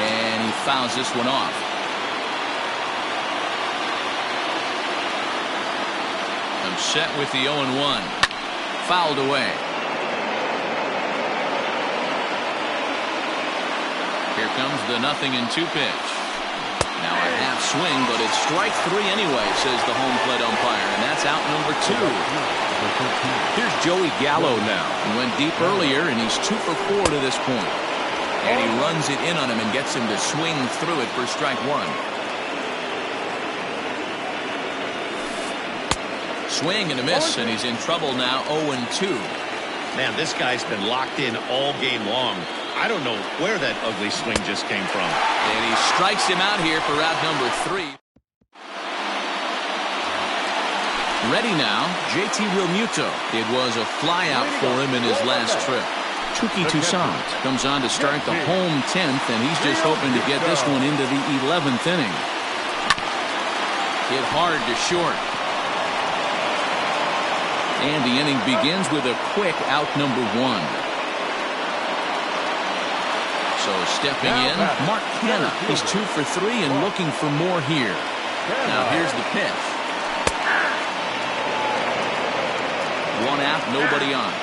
And he fouls this one off. I'm set with the 0-1. Fouled away. Here comes the 0-2 pitch. Now a half swing, but it's strike 3 anyway, says the home plate umpire, and that's out number 2. Here's Joey Gallo now. He went deep earlier, and he's 2 for 4 to this point. And he runs it in on him and gets him to swing through it for strike 1. Swing and a miss, and he's in trouble now, 0-2. Man, this guy's been locked in all game long. I don't know where that ugly swing just came from. And he strikes him out here for out number 3. Ready now, JT Realmuto. It was a flyout for him in his last trip. Touki Toussaint comes on to start the home 10th, and he's just hoping to get this one into the 11th inning. Hit hard to short. And the inning begins with a quick out number 1. So stepping in, Mark Canha. He's 2 for 3 and looking for more here. Now here's the pitch. 1 out, nobody on.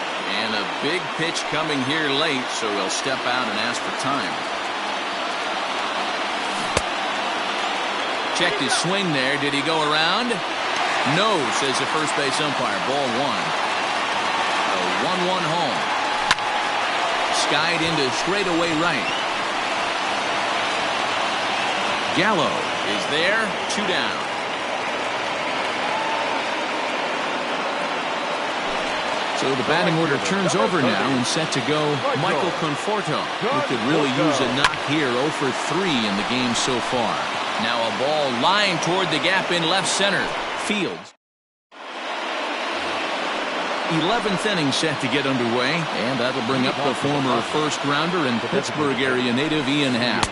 And a big pitch coming here late, so he'll step out and ask for time. Checked his swing there. Did he go around? No, says the first base umpire. Ball 1. A 1-1 home. Skied into straightaway right. Gallo is there. 2 down. So the batting order turns over now and set to go Michael Conforto, who could really use a knock here. 0 for 3 in the game so far. Now a ball lined toward the gap in left center. Fields. 11th inning set to get underway, and that'll bring up the former first rounder and Pittsburgh area native Ian Happ.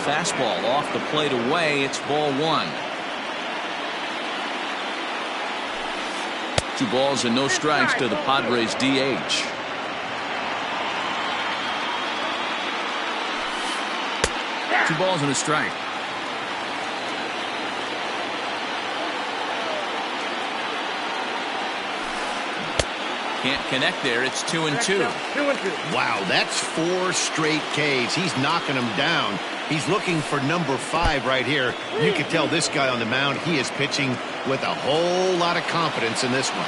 Fastball off the plate away. It's ball 1. 2 balls and no strikes to the Padres DH. Two balls and a strike. Can't connect there. It's 2-2. Wow, that's 4 straight Ks. He's knocking them down. He's looking for number 5 right here. You can tell this guy on the mound, he is pitching with a whole lot of confidence in this one.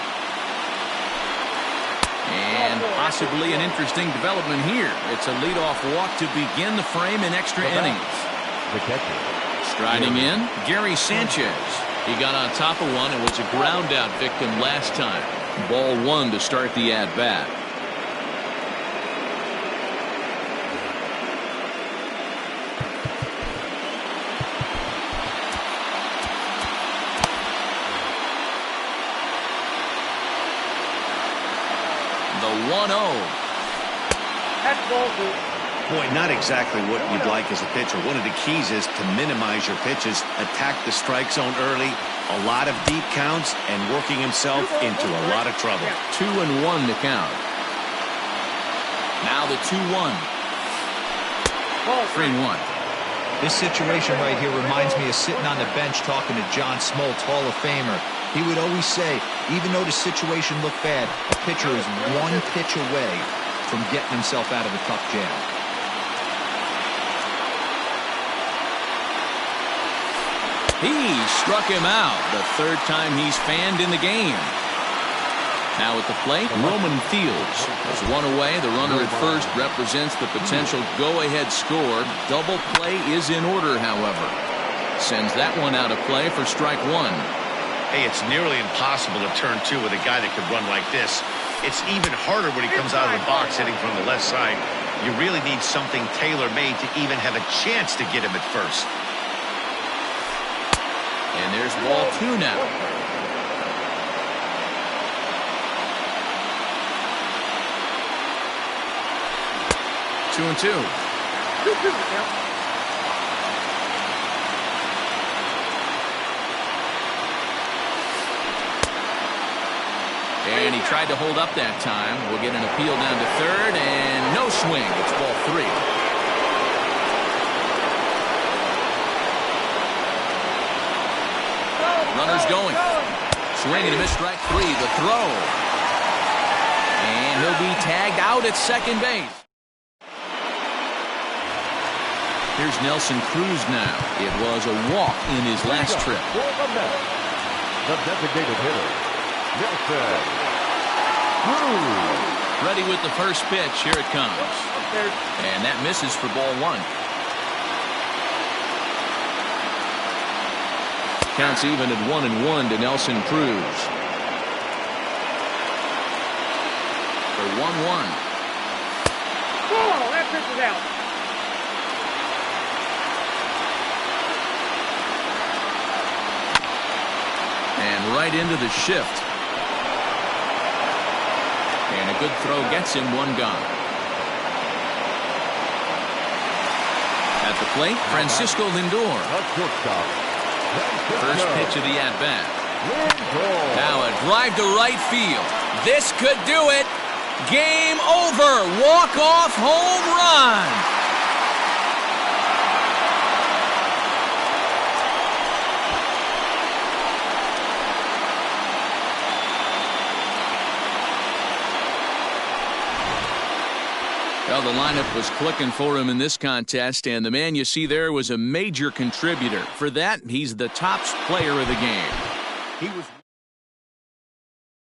And possibly an interesting development here. It's a leadoff walk to begin the frame in extra innings. The catcher. Striding in, Gary Sanchez. He got on top of one and was a ground out victim last time. Ball 1 to start the at-bat. The 1-0. That's ball 2. Boy, not exactly what you'd like as a pitcher. One of the keys is to minimize your pitches, attack the strike zone early, a lot of deep counts, and working himself into a lot of trouble. 2-1 to count. Now the 2-1. 3-1. This situation right here reminds me of sitting on the bench talking to John Smoltz, Hall of Famer. He would always say, even though the situation looked bad, a pitcher is 1 pitch away from getting himself out of a tough jam. He struck him out, the 3rd time he's fanned in the game. Now at the plate, Roman Fields. There's 1 away. The runner at first represents the potential go-ahead score. Double play is in order, however. Sends that one out of play for strike 1. Hey, it's nearly impossible to turn 2 with a guy that could run like this. It's even harder when he comes out of the box hitting from the left side. You really need something tailor-made to even have a chance to get him at first. And there's ball 2 now. Two and 2. And he tried to hold up that time. We'll get an appeal down to 3rd, and no swing. It's ball 3. Runners going. Swing and a miss, strike 3. The throw. And he'll be tagged out at second base. Here's Nelson Cruz now. It was a walk in his last trip. The designated hitter, Nelson Cruz. Ready with the first pitch. Here it comes. And that misses for ball 1. Counts even at 1-1 to Nelson Cruz. For 1-1. Oh, that pitch is out. And right into the shift. And a good throw gets him 1 gone. At the plate, Francisco Lindor. First pitch of the at-bat. Now a drive to right field. This could do it. Game over. Walk-off home run. Well, the lineup was clicking for him in this contest, and the man you see there was a major contributor. For that, he's the top player of the game. He was